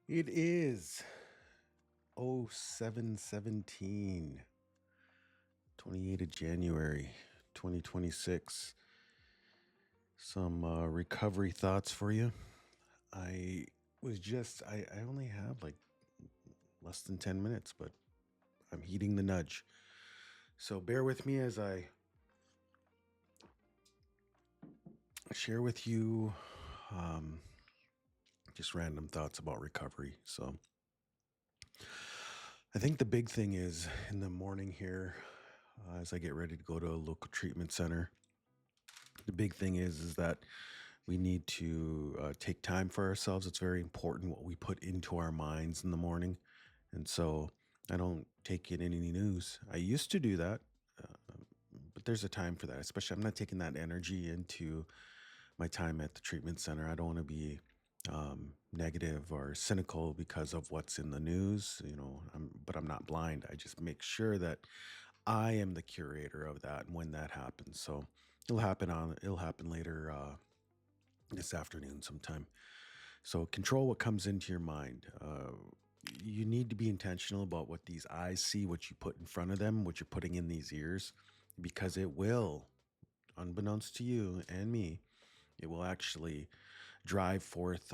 It is 0717, 28th of January, 2026. Some recovery thoughts for you. I I only have like less than 10 minutes, but I'm heeding the nudge. So bear with me as I share with you um, just random thoughts about recovery. So I think the big thing is in the morning here, as I get ready to go to a local treatment center, the big thing is that we need to take time for ourselves. It's very important what we put into our minds in the morning. And so I don't take in any news. I used to do that, uh, but there's a time for that, especially I'm not taking that energy into my time at the treatment center. I don't want to be negative or cynical because of what's in the news, but I'm not blind. I just make sure that I am the curator of that and when that happens. So it'll happen later this afternoon sometime. So control what comes into your mind. You need to be intentional about what these eyes see, what you put in front of them, what you're putting in these ears, because it will, unbeknownst to you and me, it will actually drive forth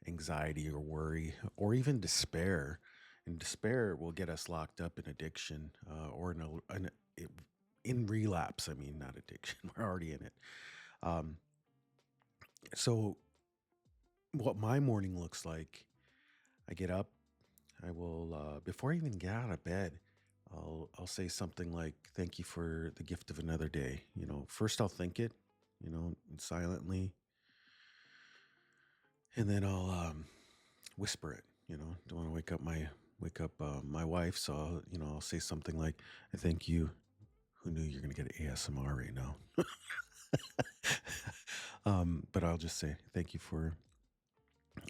anxiety or worry or even despair. And despair will get us locked up in addiction or in relapse. I mean, not addiction. We're already in it. Um, so, what my morning looks like, I get up. I will before I even get out of bed. I'll say something like, "Thank you for the gift of another day." First I'll think it, silently, and then I'll whisper it. Don't want to wake up my wife, so I'll say something like, "I thank you." Who knew you're gonna get ASMR right now? But I'll just say thank you for,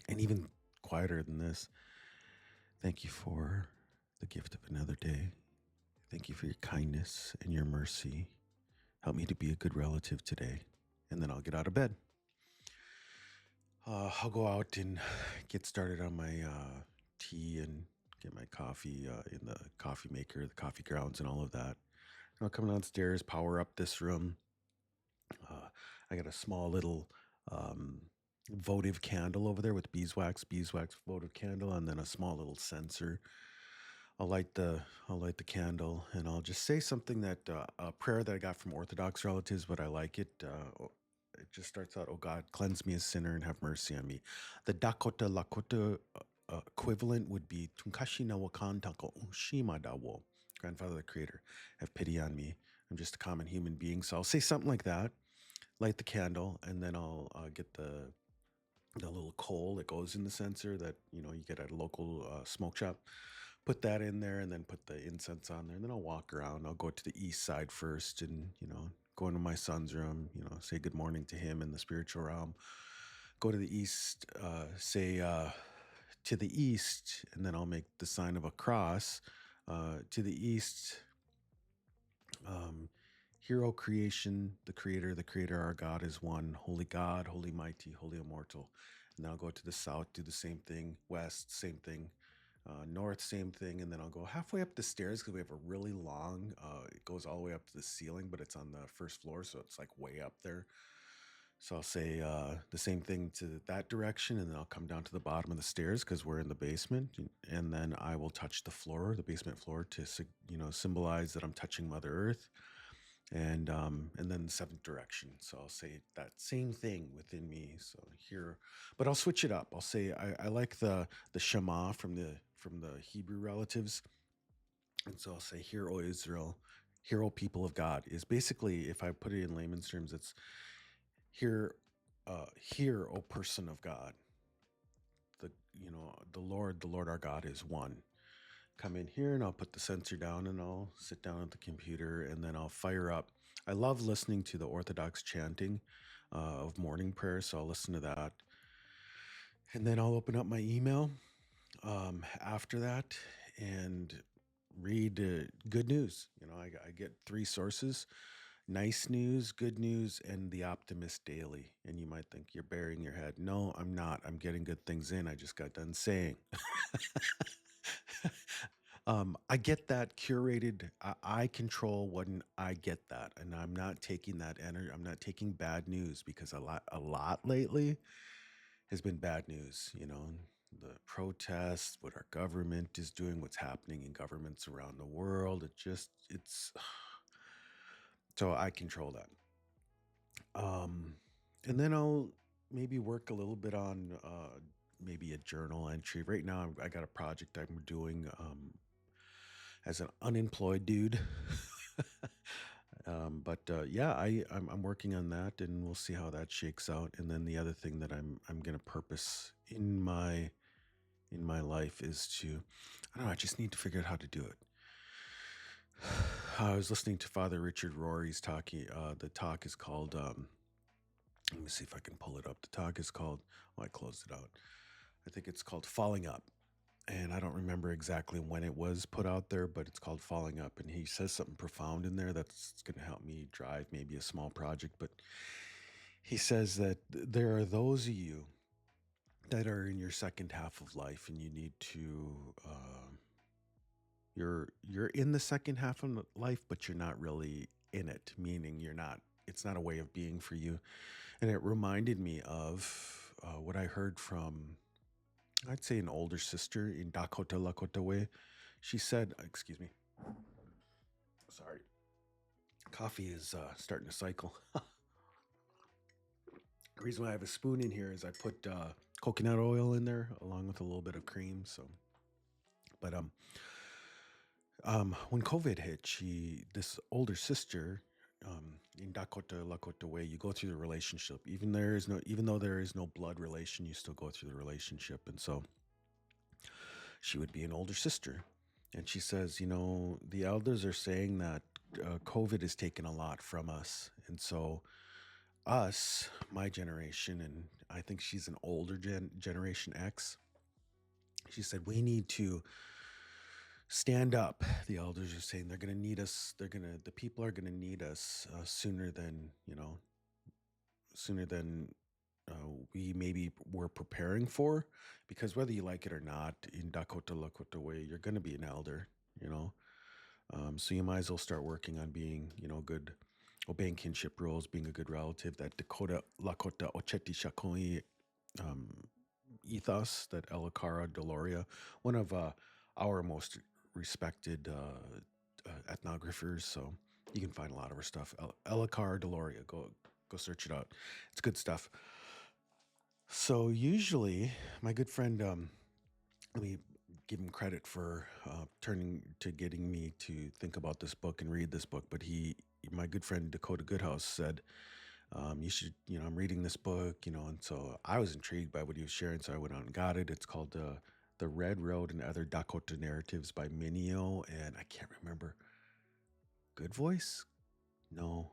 and even quieter than this, thank you for the gift of another day. Thank you for your kindness and your mercy. Help me to be a good relative today. And then I'll get out of bed. I'll go out and get started on my tea and get my coffee in the coffee maker, the coffee grounds, and all of that. And I'll come downstairs, power up this room. Uh, I got a small little votive candle over there with beeswax votive candle, and then a small little censer. I'll light the candle, and I'll just say something that a prayer that I got from Orthodox relatives, but I like it. It just starts out, "Oh God, cleanse me a sinner and have mercy on me." The Dakota Lakota equivalent would be Tunkashi na wakan tanko Ushima dawo. Grandfather the Creator, have pity on me. I'm just a common human being. So I'll say something like that, light the candle, and then I'll get the little coal that goes in the censer that you get at a local smoke shop. Put that in there, and then put the incense on there, and then I'll walk around. I'll go to the east side first, and go into my son's room. Say good morning to him in the spiritual realm. Go to the east, say to the east, and then I'll make the sign of a cross to the east. um, Hero creation, the creator, our God is one. Holy God, holy mighty, holy immortal. And then I'll go to the south, do the same thing. West, same thing. North, same thing. And then I'll go halfway up the stairs because we have a really long, it goes all the way up to the ceiling, but it's on the first floor. So it's like way up there. So I'll say the same thing to that direction, and then I'll come down to the bottom of the stairs because we're in the basement, and then I will touch the floor, the basement floor, to symbolize that I'm touching Mother Earth, and then the seventh direction. So I'll say that same thing within me. So here, but I'll switch it up. I'll say I like the Shema from the Hebrew relatives, and so I'll say, "Hear, O Israel, hear, O people of God," is basically, if I put it in layman's terms, it's hear, hear, O person of God. The Lord our God is one. Come in here, and I'll put the sensor down, and I'll sit down at the computer, and then I'll fire up. I love listening to the Orthodox chanting of morning prayer, so I'll listen to that. And then I'll open up my email after that and read good news. I get three sources. Nice news, good news, and the optimist daily. And you might think you're burying your head. No, I'm not. I'm getting good things in. I just got done saying. I get that curated. I control when I get that, and I'm not taking that energy. I'm not taking bad news because a lot lately has been bad news. The protests, what our government is doing, what's happening in governments around the world. It's so I control that. Um, and then I'll maybe work a little bit on maybe a journal entry. Right now, I got a project I'm doing as an unemployed dude. But yeah, I'm working on that, and we'll see how that shakes out. And then the other thing that I'm gonna purpose in my life is to, I don't know, I just need to figure out how to do it. I was listening to Father Richard Rory's talking. The talk is called. Let me see if I can pull it up. The talk is called. Oh, I closed it out. I think it's called Falling Up, and I don't remember exactly when it was put out there, but it's called Falling Up, and he says something profound in there that's going to help me drive maybe a small project. But he says that there are those of you that are in your second half of life, and you need to. You're in the second half of life, but you're not really in it. Meaning you're not. It's not a way of being for you, and it reminded me of what I heard from, I'd say, an older sister in Dakota Lakota way. She said, excuse me, sorry, coffee is starting to cycle. The reason why I have a spoon in here is I put coconut oil in there along with a little bit of cream. So, but when COVID hit, this older sister, in Dakota Lakota way, you go through the relationship. Even though there is no blood relation, you still go through the relationship. And so she would be an older sister. And she says, the elders are saying that COVID has taken a lot from us. And so, us, my generation, and I think she's an older generation X, she said, we need to stand up. The elders are saying they're going to need us. The people are going to need us sooner than we maybe were preparing for, because whether you like it or not, in Dakota Lakota way, you're going to be an elder, you know. So you might as well start working on being, good, obeying kinship rules, being a good relative. That Dakota Lakota Ocheti Shakoi um, ethos, that Elakara Deloria, one of our most respected ethnographers. So you can find a lot of her stuff. Elakara Deloria, go search it out. It's good stuff. So usually, my good friend, let me give him credit for turning to getting me to think about this book and read this book. But my good friend Dakota Goodhouse said, you should, I'm reading this book, and so I was intrigued by what he was sharing. So I went out and got it. It's called The Red Road and Other Dakota Narratives by Minio. And I can't remember. Good Voice? No,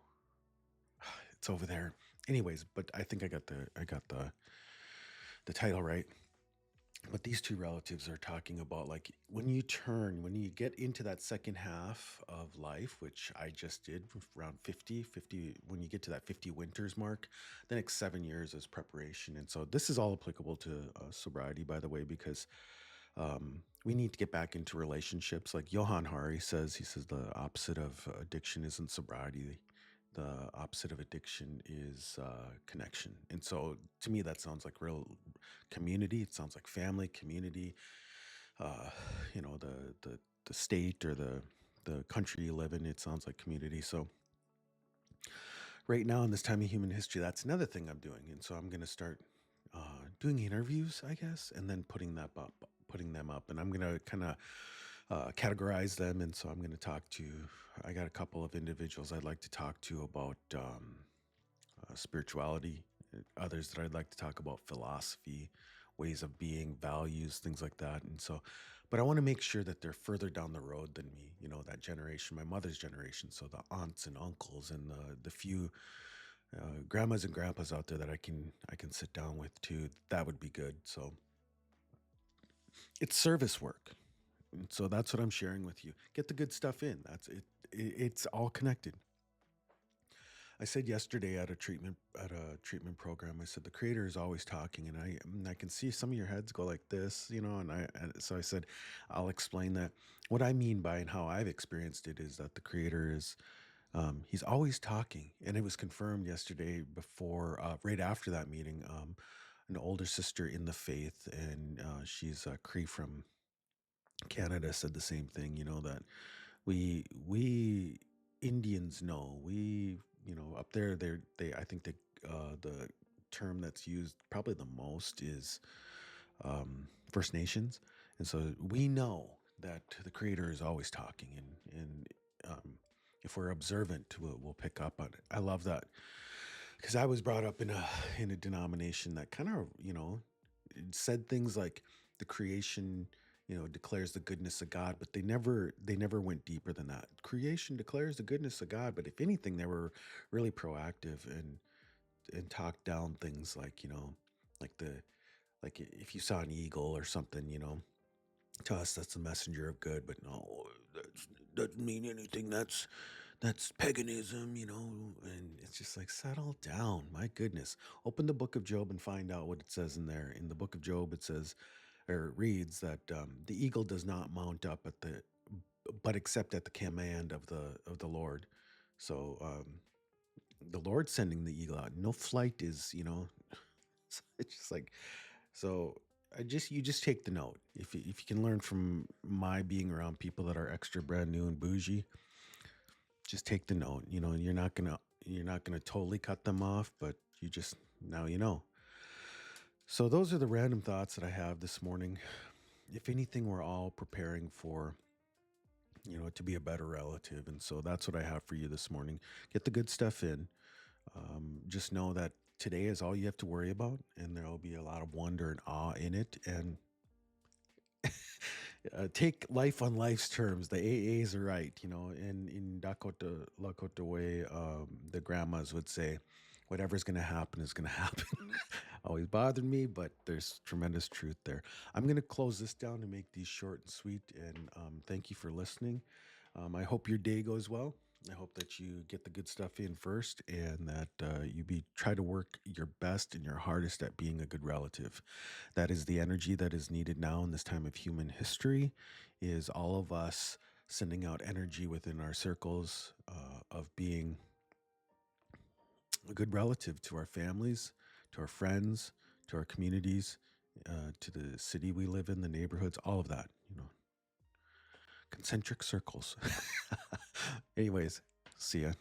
it's over there. Anyways, but I think I got the title right. But these two relatives are talking about, like, when you get into that second half of life, which I just did around 50, when you get to that 50 winters mark, the next 7 years is preparation. And so this is all applicable to sobriety, by the way, because we need to get back into relationships. Like Johan Hari says, he says the opposite of addiction isn't sobriety. The opposite of addiction is connection. And so to me, that sounds like real community. It sounds like family, community, uh, the state or the country you live in. It sounds like community. So right now in this time of human history, that's another thing I'm doing. And so I'm going to start doing interviews, I guess, and then putting them up. And I'm going to kind of categorize them. And so I got a couple of individuals I'd like to talk to about spirituality, others that I'd like to talk about philosophy, ways of being, values, things like that. And so, but I want to make sure that they're further down the road than me, that generation, my mother's generation. So the aunts and uncles and the few grandmas and grandpas out there that I can sit down with too. That would be good. So it's service work. And so that's what I'm sharing with you. Get the good stuff in. That's it. It's all connected. I said yesterday at a treatment program, I said the creator is always talking, and I can see some of your heads go like this, and so I said I'll explain that. What I mean by and how I've experienced it is that the creator is he's always talking, and it was confirmed yesterday before right after that meeting. An older sister in the faith, and she's Cree from Canada, said the same thing. You know that we Indians know up there they I think the term that's used probably the most is First Nations, and so we know that the Creator is always talking, and if we're observant, we'll pick up on it. I love that because I was brought up in a denomination that kind of it said things like the creation declares the goodness of God, but they never went deeper than that. Creation declares the goodness of God, but if anything, they were really proactive and talked down things like like the like if you saw an eagle or something, to us that's the messenger of good, but no, that doesn't mean anything. That's paganism, and it's just like settle down. My goodness, open the book of Job and find out what it says in there. In the book of Job, it says, or it reads that the eagle does not mount up but except at the command of the Lord. So the Lord sending the eagle out. No flight is, it's just like so. You just take the note. If you can learn from my being around people that are extra brand new and bougie, just take the note. You're not gonna totally cut them off, but you just now you know. So those are the random thoughts that I have this morning. If anything, we're all preparing for to be a better relative, and so that's what I have for you this morning. Get the good stuff in. Just know that today is all you have to worry about, and there will be a lot of wonder and awe in it. And take life on life's terms. The AAs are right, in Dakota, Lakota way, the grandmas would say, whatever's going to happen is going to happen. Always bothered me, but there's tremendous truth there. I'm going to close this down and make these short and sweet. And thank you for listening. I hope your day goes well. I hope that you get the good stuff in first, and that try to work your best and your hardest at being a good relative. That is the energy that is needed now in this time of human history. Is all of us sending out energy within our circles of being a good relative to our families, to our friends, to our communities, to the city we live in, the neighborhoods, all of that. Concentric circles. Anyways, see ya.